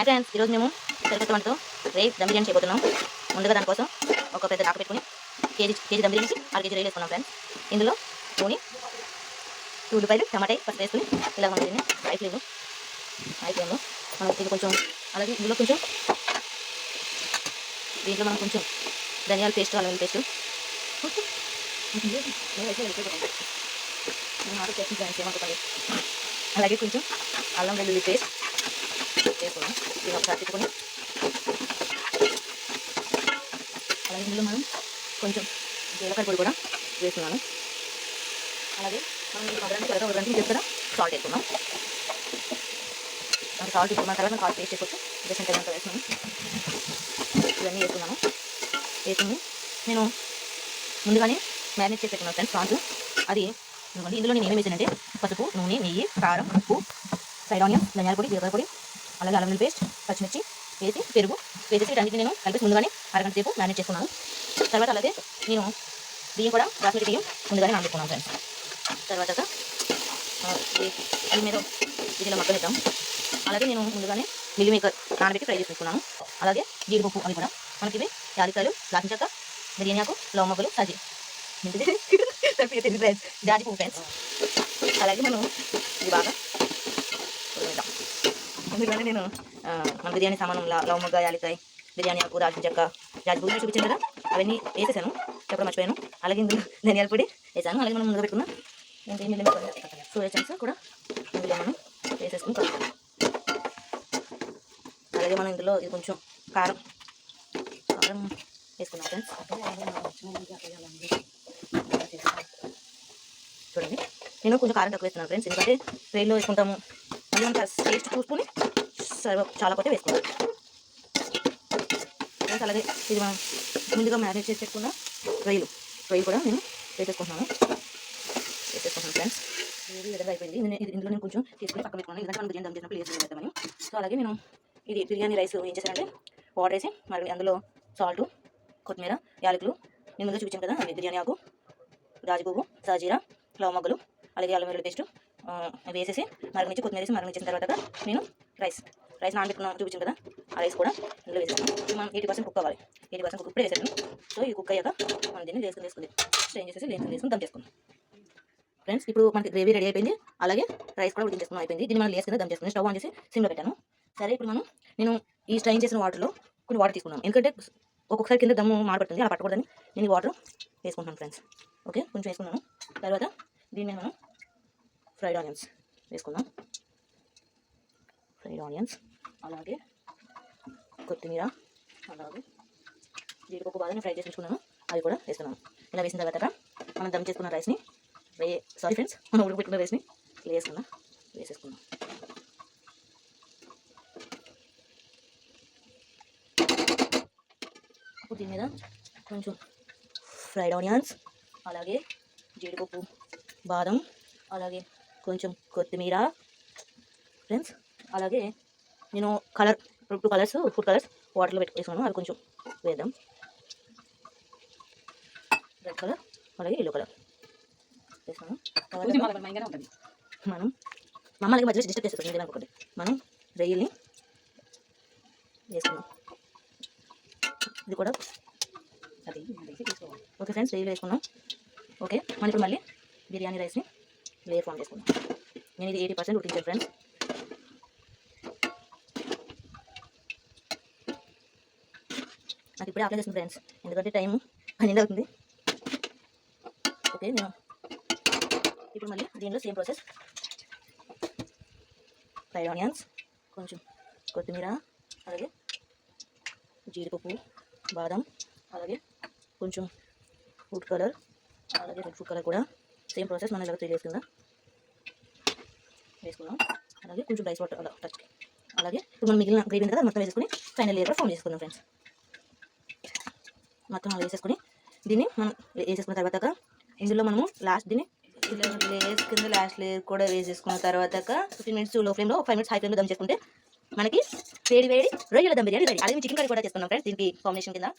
Friends, ఈరోజు మేము సరికొత్త వంటతో దమ్ బిర్యానీ చేయబోతున్నాం. ముందుగా దానికోసం ఒక పెద్ద దాకా పెట్టుకుని కేజీ దమ్ బిర్యానీకి 6 కేజీ రైలు వేసుకున్నాం ఫ్రెండ్స్. ఇందులో నూనె, ఉల్లిపాయలు, టమాటా ఫస్ట్ వేసుకుని ఇలా మనం దీన్ని హై ఫ్లేమ్లో మనం ఇది కొంచెం, అలాగే ఇందులో కొంచెం దీంట్లో మనం కొంచెం ధనియాల పేస్ట్, అల్లం పేస్ట్ అలాగే కొంచెం అల్లం వెల్లుల్లి పేస్ట్ వేసుకున్నాం. దీన్ని ఒకసారి తిప్పుకొని అలాగే ఇందులో మనం కొంచెం జీలకర్ర పొడి కూడా వేస్తున్నాను. అలాగే మనం ఈ పదరానికి త్వరగా ఉడడానికి దగ్గర సాల్ట్ వేసుకున్నాం. సాల్ట్ ఇప్పుడు మన తర్వాత సాల్ట్ పేస్ట్ చేసుకోవచ్చు. జస్ట్ అంతా వేసుకున్నాను. ఇవన్నీ వేసుకున్నాను. వేసుకుని నేను ముందుగానే మ్యారినేట్ చేసి పెట్టుకున్నాను ఫ్రెండ్స్ ప్రాన్స్. అది ఇందులో నేను ఏమేమి వేసానంటే పసుపు, నూనె, నెయ్యి, కారం, ఉప్పు, ఫ్రైడ్ ఆనియన్, ధనియాల పొడి, జీలకర్ర పొడి, అలాగే అల్లం పేస్ట్, పచ్చిమిర్చి వేసి పెరుగు వేసేసి వీటన్నిటిని నేను కలిపి ముందుగానే అరగంట సేపు మ్యారినేట్ చేసుకున్నాను. తర్వాత అలాగే నేను బియ్యం కూడా బాస్మతి బియ్యం ముందుగానే నానబెట్టుకున్నాను ఫ్రెండ్స్. తర్వాత అది మీద ఇలా మగ్గనిద్దాం. అలాగే నేను ముందుగానే మిల్లి మేకర్ నానబెట్టి ఫ్రై చేసి పెట్టుకున్నాను. అలాగే జీడిపప్పు అవి కూడా మనకి ఇవి యాలక్కాయలు, దాల్చిన చెక్క, బిర్యానీ ఆకు, లవంగ మొగ్గలు, సజీ జాజి పువ్వు ఫ్రెండ్స్. అలాగే మనం ఇది బాగా ఉడకనిద్దాం. ముందుగానే నేను మన బిర్యానీ సామాను లవంగ మొగ్గ, యాలక్కాయ, బిర్యానీ ఆకు, దాల్చిన చెక్క, జాజి పువ్వు చూపించాను కదా, అవన్నీ వేసేసాను. చెప్పడం మర్చిపోయాను. అలాగే ఇందులో ధనియాల పొడి వేసాను. అలాగే మనం ముందుగా పెట్టుకున్న ఏంటి మిల్లి సోయా చంక్స్ కూడా ఇందులో మనం వేసేసుకుని కలుపుతాం. అలాగే మనం ఇందులో ఇది కొంచెం కారం వేసుకున్నాం ఫ్రెండ్స్. చూడండి, నేను కొంచెం కారం తక్కువ వేస్తున్నాను ఫ్రెండ్స్, ఎందుకంటే ట్రైన్లో వేసుకుంటాము. మళ్ళీ మనం టేస్ట్ చూసుకుని చాలా కొట్టే వేసుకుంటాం ఫ్రెండ్స్. అలాగే ఇది మనం ముందుగా మ్యారినేట్ చేసి పెట్టుకున్న రొయ్యలు కూడా నేను వేసేసుకుంటున్నాను ఫ్రెండ్స్. ఇది విధంగా అయిపోయింది. ఇందులో నేను కొంచెం తీసుకుని పక్కన పెట్టుకున్నాను, ఎందుకంటే మనం బిర్యానీ దమ్ చేసినప్పుడు వేసుకుని పెడతామని. సో అలాగే నేను ఇది బిర్యానీ రైస్ ఏం చేశానంటే వాటర్ వేసి మరి అందులో సాల్ట్, కొత్తిమీర, యాలకులు నేను ముందుగా చూపించాను కదా, బిర్యానీ ఆకు, రాజు పువ్వు, సాజీరా, లవంగ మొగ్గలు, అలాగే అల్లం వెల్లుల్లి పేస్ట్ వేసేసి మరగనిచ్చి కొత్తిమీర వేసి మరగనిచ్చిన తర్వాత నేను రైస్ నానబెట్టుకున్నాను చూపించాను కదా, ఆ రైస్ కూడా ఇందులో వేసాను. మనం 80% కుక్ అవ్వాలి. 80% కుక్ ఇప్పుడే వేసాను. సో ఈ కుక్ అయ్యాక మనం దీన్ని వేసుకుని స్ట్రెయిన్ చేసేసి వేసుకుని దమ్ చేసుకున్నాం ఫ్రెండ్స్. ఇప్పుడు మనకి గ్రేవీ రెడీ అయిపోయింది. అలాగే రైస్ కూడా ఉడికించేసుకుని అయిపోయింది. దీన్ని మనం వేసుకుని దమ్ చేసుకుని స్టవ్ ఆన్ చేసి సిమ్లో పెట్టాను. సరే, ఇప్పుడు నేను ఈ స్ట్రెయిన్ చేసిన వాటర్లో కొన్ని వాటర్ తీసుకున్నాను, ఎందుకంటే ఒక్కొక్కసారి కింద దమ్ము మాడపడుతుంది, అలా పట్టకూడదని నేను ఈ వాటర్ వేసుకుంటున్నాను ఫ్రెండ్స్. ఓకే, కొంచెం వేసుకున్నాను. తర్వాత దీన్ని మనం ఫ్రైడ్ ఆనియన్స్ వేసుకుందాం. ఫ్రైడ్ ఆనియన్స్, అలాగే కొత్తిమీర, అలాగే జీడిపప్పు బాగా ఫ్రై చేసి ఉంచుకున్నాను, అవి కూడా వేస్తున్నాను. ఇలా వేసిన తర్వాత మనం దమ్ చేసుకున్న రైస్ని మనం ఉడకబెట్టుకున్న రైస్ని వేసుకుందాం. అప్పుడు దీని మీద కొంచెం ఫ్రైడ్ ఆనియన్స్, అలాగే జీడిపప్పు, బాదం, అలాగే కొంచెం కొత్తిమీర ఫ్రెండ్స్. అలాగే నేను ఫుడ్ కలర్స్ వాటర్లో వేసుకున్నాను, అవి కొంచెం వేద్దాం. రెడ్ కలర్, అలాగే ఎల్లో కలర్ వేసుకున్నాం. మనం మమ్మల్ని మధ్యలో డిస్టర్బ్ చేస్తుంది అనుకోండి. మనం రొయ్యల్ని వేసుకున్నాం. ఇది కూడా ఓకే ఫ్రెండ్స్, రొయ్యలు వేసుకున్నాం. ఓకే, మనం ఇప్పుడు మళ్ళీ బిర్యానీ రైస్ని లేయర్ ఫామ్ చేసుకున్నాం. నేను ఇది 80% ఉడికించాను ఫ్రెండ్స్. నాకు ఇప్పుడే అప్లై చేస్తుంది ఫ్రెండ్స్, ఎందుకంటే టైం 12 అవుతుంది. ఓకే, నేను ఇప్పుడు మళ్ళీ దీనిలో సేమ్ ప్రాసెస్. ఫ్రైడ్ ఆనియన్స్, కొంచెం కొత్తిమీర, అలాగే జీడిపప్పు, బాదం, అలాగే కొంచెం ఫుడ్ కలర్, అలాగే రెడ్ ఫుడ్ కలర్ కూడా సేమ్ ప్రాసెస్ మనం ఇలా వేసుకుందాం. అలాగే కొంచెం రైస్ వాటర్ అలా టచ్. అలాగే ఇప్పుడు మనం మిగిలిన గ్రేవీ కదా మొత్తం వేసుకుని ఫైనల్ లేయర్ ఫామ్ చేసుకుందాం ఫ్రెండ్స్. మొత్తం అలా వేసేసుకుని దీన్ని మనం వేసేసుకున్న తర్వాత ఇందులో మనము లాస్ట్ దీన్ని లేయర్స్ కింద లాస్ట్ లేయర్ కూడా వేసేసుకున్న తర్వాత 15 మినిట్స్ లో ఫ్లేమ్లో, 5 మినిట్స్ హై ఫ్లేమ్లో దమ్ చేసుకుంటే మనకి వేడి రొయ్యల దమ్ బిర్యానీ రెడీ. అలాగే చికెన్ కర్రీ కూడా చేసుకున్నాం ఫ్రెండ్స్ దీనికి కాంబినేషన్ కింద.